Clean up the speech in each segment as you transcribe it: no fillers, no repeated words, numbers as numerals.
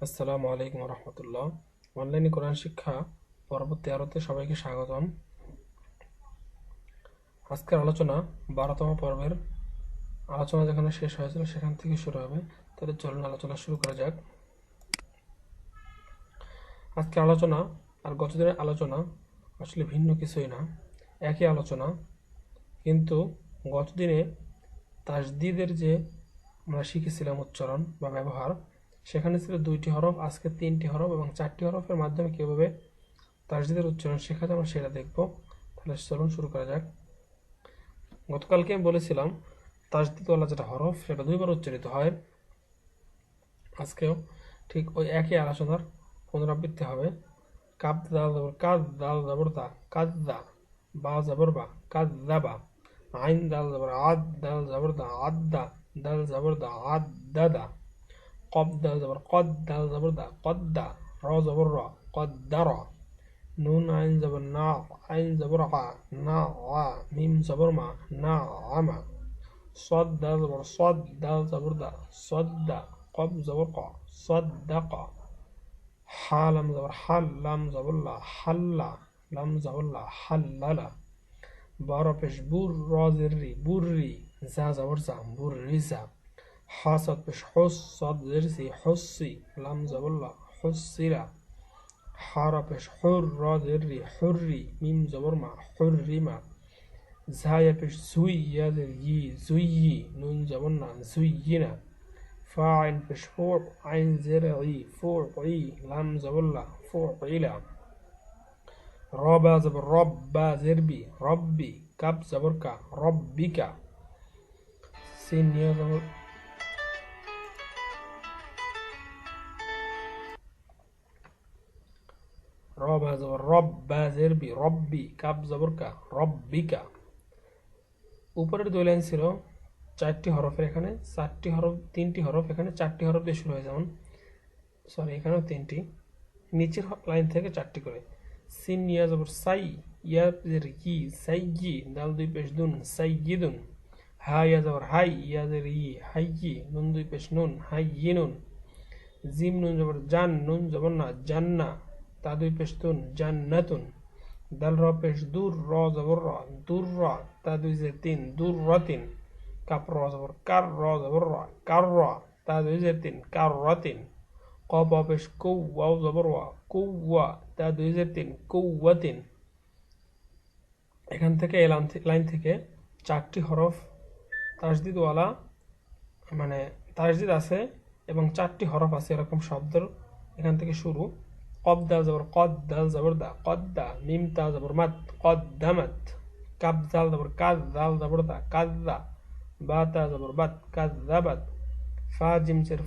আসসালামু আলাইকুম রহমতুল্লাহ। অনলাইনে কোরআন শিক্ষা পরবর্তী আরতে সবাইকে স্বাগতম। আজকের আলোচনা 12তম পর্বের আলোচনা যেখানে শেষ হয়েছিল সেখান থেকে শুরু হবে। তাহলে চলুন আলোচনা শুরু করা যাক। আজকের আলোচনা আর গত দিনের আলোচনা আসলে ভিন্ন কিছুই না, একই আলোচনা, কিন্তু গত দিনে তাসদিদের যে আমরা শিখেছিলাম উচ্চারণ বা ব্যবহার, সেখানে ছিল 2টি হরফ, আজকে 3টি হরফ এবং 4টি হরফের মাধ্যমে কীভাবে তাসদিদের উচ্চারণ শেখা যায় আমরা সেটা দেখব। তাহলে চলুন শুরু করা যাক। গতকালকে আমি বলেছিলাম তাসদিদওয়ালা যেটা হরফ সেটা 2বার উচ্চারিত হয়। আজকেও ঠিক ওই একই আলোচনার পুনরাবৃত্তি হবে। কাব দাল জবর কাদ, দাল জবর দা, কাদ্দা, বা জবর বা, কাদ্দাবা, আইন দাল জবর আদ, দাল জবর দা, আদ্দা, দাল জবর দা, আদ্দাদা, কব দাল জবর কদ, দাল জবর দা, কদ্দা, র জবর র, কদ্দারা, নুন আইন জবর না, আইন জবর আ, না আ, মিম জবর মা, না আমা, صاد دال زبر صاد، دال زبر دا، صد، قب زبر قا، صدق، حا لام زبر حل، لام زبر لا، حل، لام زبر لا، حلل، بارا پیش بور، را زری، بوری، زا زبر زا، بوریزا، حا صاد پیش حس، صاد زرزی، حسی، لام زبر لا، حسیلا، حا را پیش حر، را زری، حری، میم زبر ما، حرما، زايا بش زوي يادر يي زوي، نون زبرنا زوينا، فاعل بش فوع، عين زرعي فوعي، لام زبرلا فوعلا، رابا زبر ربا زربي ربي، كاب زبركا ربك، سين يا زبر رابا زبر ربا زربي ربي، كاب زبركا ربك। উপরের 2 লাইন ছিল 4টি হরফের, এখানে 4টি হরফ, 3টি হরফ, এখানে 4টি হরফ দিয়ে শুরু হয়, যেমন সরি এখানেও 3টি, নিচের লাইন থেকে 4টি করে। সিন ইয়া জবর সাই, ইয়া জের ই সাইয়ি, দাল 2 পেশ দুন সাইয়িদুন, হা ইয়া জবর হাই, ইয়া জের ই হাইয়ি, নুন 2 পেশ নুন হাইয়িনুন, জিম নুন জবর জান, নুন জবর না জান্না, তা 2 পেশ তুন জান্নাতুন, দাল র পেশ দূর, র জবর র দূর র, তা 2 জের 3 দূর রতিন, কাপ র জবর কার, র জবর র কার র, তা 2 জের 3 কার রতিন, কব পেশ কৌ, ওয়াও জবর ওয়া কৌওয়া, তা 2 জের 3 কৌওয়াতিন। এখান থেকে এই লাইন থেকে 4টি হরফ তাসদিদওয়ালা, মানে তাসদিদ আছে এবং 4টি হরফ আছে এরকম শব্দের এখান থেকে শুরু। কব দাল জবর কদ, দাল জবর দা, কদ্দা, মিম তা জবর মাত, কদ্দামাত, কাব দাল জবর কাদ, দাল জবর দা, কাদ্দা, বা তা জবর বাত, কাদ্দাবাত, ফা জিম জের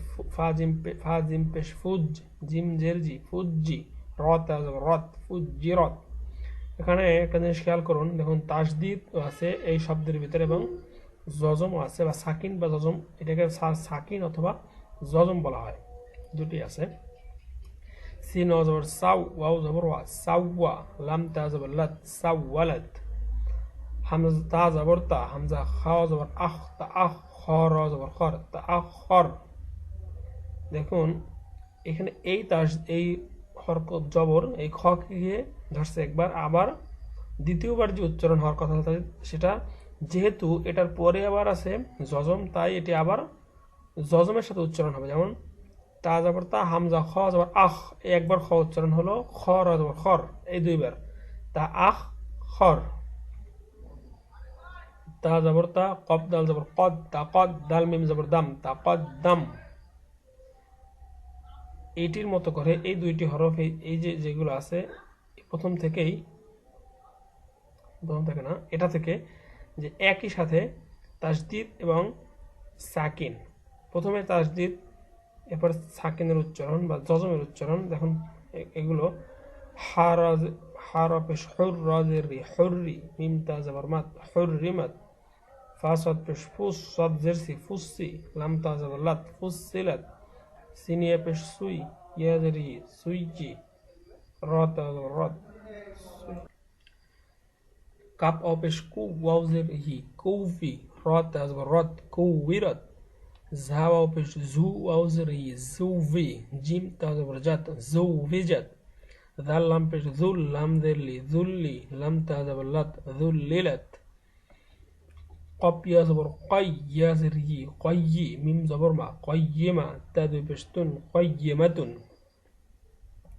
ফা জিম পেশ ফুজ, জিম জের জি ফুজ্জি, র তা জবর রত, ফুজ্জিরত। এখানে একটা জিনিস খেয়াল করুন, দেখুন তাসদিদ আছে এই শব্দের ভিতরে এবং জজমও আছে, বা সাকিন বা জজম, এটাকে সাকিন অথবা জজম বলা হয়, দুটি আছে। সিন ওয়া জবর সাউ, ওয়াও জবর ওয়া সাওয়া, লাম তা জবর লাত সাওয়ালাত, হামজা তা জবর তা, হামজা খা জবর আখ, তা আখ, খ র জবর খর, তা আখ খর। দেখুন এখানে এই হরকত জবর এই খ গিয়ে ধরছে একবার, আবার দ্বিতীয়বার যে উচ্চারণ হওয়ার কথা সেটা যেহেতু এটার পরে আবার আছে জজম, তাই এটি আবার জজমের সাথে উচ্চারণ হবে। যেমন তা জবর তা, হামজা খ জবর আখ, একবার খ উচ্চারণ হলো, খ র জবর খর এই 2বার, তা আখ খর। তা জবর তা, কব দাল জবর কদ, তা কদ, দাল মিম জবর দাম, তা কদ দাম। এইটির মতো করে এই 2টি হরফ এই যেগুলো আছে প্রথম থেকে না, এটা থেকে যে একই সাথে তাসদিদ এবং সাকিন, প্রথমে তাসদিদ এরপর সাকিনের উচ্চারণ বা জজমের উচ্চারণ। দেখুন এগুলো হারা পেশ হুর, রাজের রি হুররি, মিম তা জবর মাত হুররিমাত, ফা সাদ পেশ ফুস, সাদ জেরসি ফুসসি, লাম তা জবর লাত ফুসসিলাত, সিনিয়া পেশ সুই, ইয়া জের ই সুইজি, র তা জবর রদ, কাপ অপেশ কু, ওয়াও জের হি কৌফি, র তা জবর রদ কৌবিরত, ঝা ওয়াও পেশ জু ওয়াও জের ই জুভি জিম তা জবর জাত জুভিজাত দাল লাম পেশ জুল লাম জের লি জুল্লি লাম তা জবর লাত জুল্লিলাত قب يا زبر قي يا زري قي ميم زبر مع قيمة تاد بشتن قيمة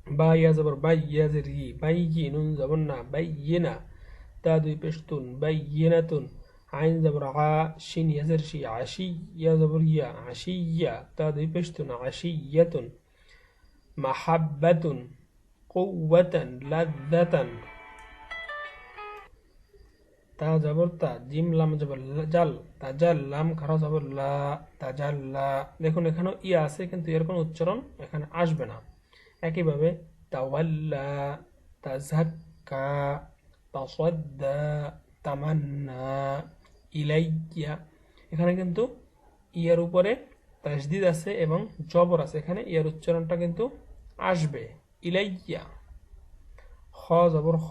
با يا زبر باي يا زري بي نون زبرنا بينا تاد بشتن بينة عين زبر ع شين يا زرشي عشي يا زبر يا عشية تاد بشتن عشية محبة قوة لذة তা জবর তা জিম লাম জবর জাল তাজাল লাম খারা জবর লা তাজাল্লা দেখুন এখানেও ইয়া আছে কিন্তু এর কোনো উচ্চারণ এখানে আসবে না একইভাবে তাওয়াল্লা তাযাক্কা তাসাদ্দা তামান্না ইলাইয়া এখানে কিন্তু ইয়ার উপরে তাসদিদ আছে এবং জবর আছে এখানে ইয়ার উচ্চারণটা কিন্তু আসবে ইলাইয়া খ জবর খ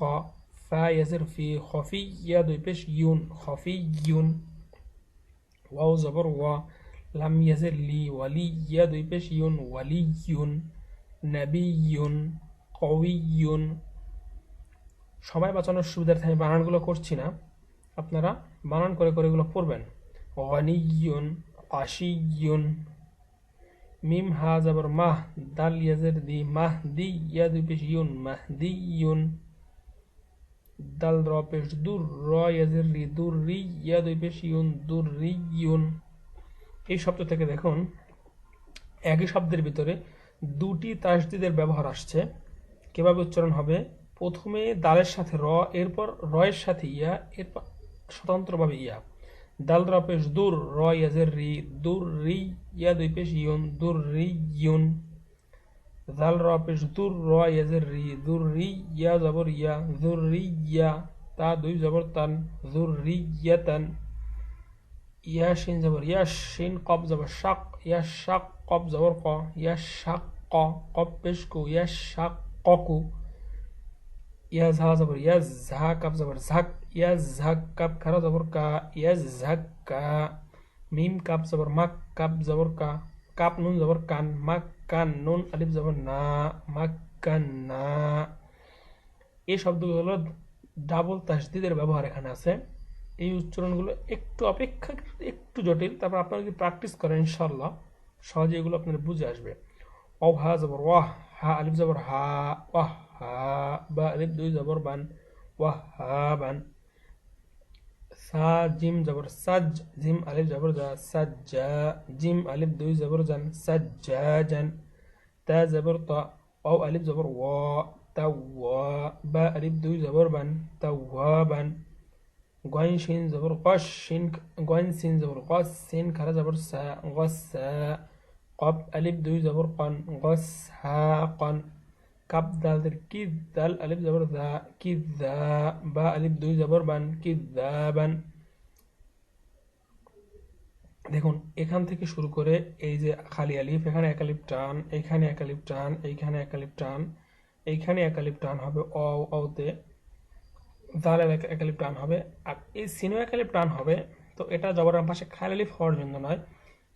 فا يزر في خفي يا دوي بيش يون خفي يون واو زبر وا لم يزر لي ولي يا دوي بيش يون ولي نبي قوي সবাই বাঁচানোর সুবিধার্থে আমি বানানগুলো করছি না আপনারা বানান করে করে এগুলো পড়বেন গনিয়ুন কাশিয়ুন মিম হা জবর মাহ দাল ইয়াজের দি মাহদি ইয়া দুই পেশ ইউন মাহদিয়ুন দাল র পেশ দুর র ইয়াজের রি দুর রি ইয়া দুই পেশ ইউন দুর রি ইউন এই শব্দ থেকে দেখুন একই শব্দের ভিতরে দুটি তাসদিদের ব্যবহার আসছে কিভাবে উচ্চারণ হবে প্রথমে দালের সাথে র এরপর র এর সাথে ইয়া এরপর স্বতন্ত্রভাবে ইয়া দাল র পেশ দুর র ইয়াজের রি দুর রি ইয়া দুই পেশ ইউন দুর রি ইউন দাল র পেশ দুর র ইয়াজের রি দুর রি ইয়া জবর ইয়া দুর রি ইয়া তা দুই জবর তান দুর রি ইয়াতান ইয়া শিন জবর ইয়া শিন কব জবর শাক ইয়া শাক কব জবর ক ইয়া শাক ক কব পেশ কু ইয়া শাক ককু ইয়া ঝা জবর ইয়া ঝা কাপ জবর ঝাক ইয়া ঝাক কাপ খারা জবর কা ইয়া ঝাক কা মিম কাপ জবর মাক কাপ জবর কা কাপ নুন জবর কান মাক কান নুন আলিফ জবর না মাক কান না এই শব্দগুলো ডাবল তাসদিদের ব্যবহার এখানে আছে এই উচ্চারণগুলো একটু অপেক্ষা একটু জটিল তারপর আপনারা যদি প্র্যাকটিস করেন ইনশাআল্লাহ সহজে এগুলো আপনাদের বুঝে আসবে অব হা জবর ওয়াহ হা আলিফ জবর হা ওয়াহ হা বা আলিফ দুই জবর বান ওয়াহ হা বান সা জিম জবর সাজ জিম আলিফ জবর জা সাজ্জা জিম আলিফ দুই জবর জান সাজ্জাজান তা জবর তা ওয়াও আলিফ জবর ওয়া তাওয়া বা আলিফ দুই জবর বান তাওয়াবান গয়েন শিন জবর কশ শিন গয়েন সিন জবর কস সিন খারা জবর সা গসা কব আলিফ দুই জবর কন গসহাকন কাপ দালের কি দাল আলিফ জবর দা কি দা বা আলিফ দুই জবর বান কি দাবান দেখুন এখান থেকে শুরু করে এই যে খালি আলিফ এখানে এক আলিফ টান এখানে এক আলিফ টান এইখানে এক আলিফ টান এইখানে এক আলিফ টান হবে অ অতে দালের এক আলিফ টান হবে আর এই সিনও এক আলিফ টান হবে তো এটা জবরের পাশে খালি আলিফ হওয়ার জন্য নয়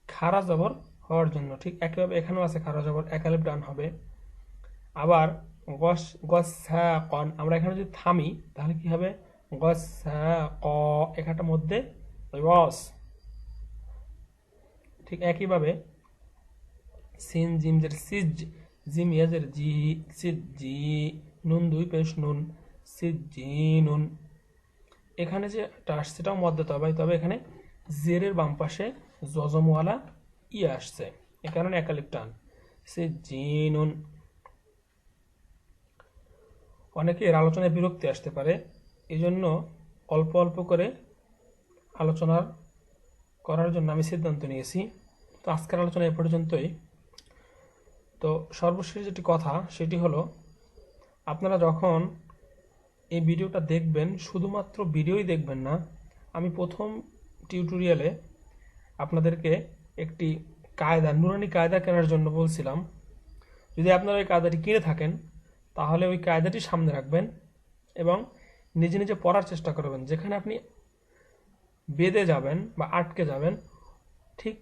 খারা জবর হওয়ার জন্য ঠিক একইভাবে এখানেও আছে খারা জবর এক আলিফ টান হবে আবার গস গসা কন আমরা এখানে যদি থামি তাহলে কি হবে গসা ক এখানটার মধ্যে রস ঠিক একইভাবে সিন জিম জের সিজ জিম ইয়াজের জি সিজ জি নুন দুই পেশ নুন সিজ জি নুন এখানে যে আসছে সেটাও মধ্যে তবে এখানে জেরের বাম পাশে জজমওয়ালা ই আসছে এ কারণে এক আলিফ টান সিজ জি নুন অনেকে এর আলোচনায় বিরক্তি আসতে পারে এই জন্য অল্প অল্প করে আলোচনা করার জন্য আমি সিদ্ধান্ত নিয়েছি তো আজকের আলোচনা এ পর্যন্তই তো সর্বশেষ যেটি কথা সেটি হলো আপনারা যখন এই ভিডিওটা দেখবেন শুধুমাত্র ভিডিওই দেখবেন না আমি প্রথম টিউটোরিয়ালে আপনাদেরকে একটি কায়দা নুরানি কায়দা কেনার জন্য বলছিলাম যদি আপনারা ওই কায়দাটি কিনে থাকেন তাহলে ওই কায়দাটি সামনে রাখবেন এবং নিজে নিজে পড়ার চেষ্টা করবেন যেখানে আপনি বেঁধে যাবেন বা আটকে যাবেন ঠিক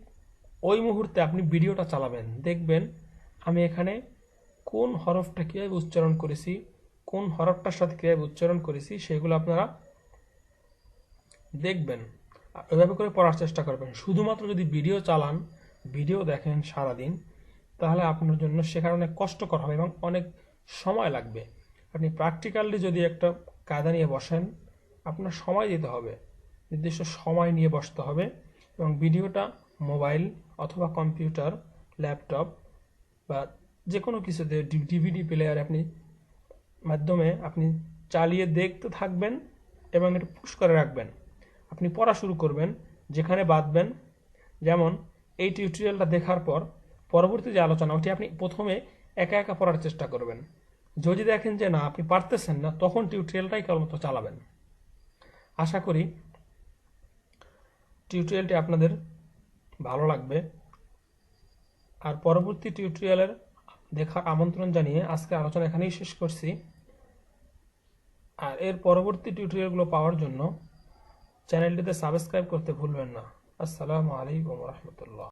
ওই মুহূর্তে আপনি ভিডিওটা চালাবেন, দেখবেন আমি এখানে কোন হরফটা কীভাবে উচ্চারণ করেছি, কোন হরফটার সাথে কীভাবে উচ্চারণ করেছি সেগুলো আপনারা দেখবেন। এভাবে করে পড়ার চেষ্টা করবেন। শুধুমাত্র যদি ভিডিও চালান, ভিডিও দেখেন সারাদিন, তাহলে আপনার জন্য শেখার অনেক কষ্টকর হবে এবং অনেক সময় লাগবে। আপনি প্র্যাকটিক্যালি যদি একটা কায়দা নিয়ে বসেন, আপনার সময় দিতে হবে, নির্দিষ্ট সময় নিয়ে বসতে হবে এবং ভিডিওটা মোবাইল অথবা কম্পিউটার, ল্যাপটপ বা যে কোনো কিছুতে ডিভিডি প্লেয়ারে মাধ্যমে আপনি চালিয়ে দেখতে থাকবেন এবং এটা পুশ করে রাখবেন। আপনি পড়া শুরু করবেন, যেখানে বাঁধবেন। যেমন এই টিউটোরিয়ালটা দেখার পর পরবর্তী যে আলোচনা ওটি আপনি প্রথমে একা একা পড়ার চেষ্টা করবেন। যদি দেখেন যে না আপনি পারতেছেন না, তখন টিউটোরিয়ালটাই কেবলমাত্র চালাবেন। আশা করি টিউটোরিয়ালটি আপনাদের ভালো লাগবে। আর পরবর্তী টিউটোরিয়ালের দেখার আমন্ত্রণ জানিয়ে আজকে আলোচনা এখানেই শেষ করছি। আর এর পরবর্তী টিউটোরিয়ালগুলো পাওয়ার জন্য চ্যানেলটিতে সাবস্ক্রাইব করতে ভুলবেন না। আসসালামু আলাইকুম রহমতুল্লাহ।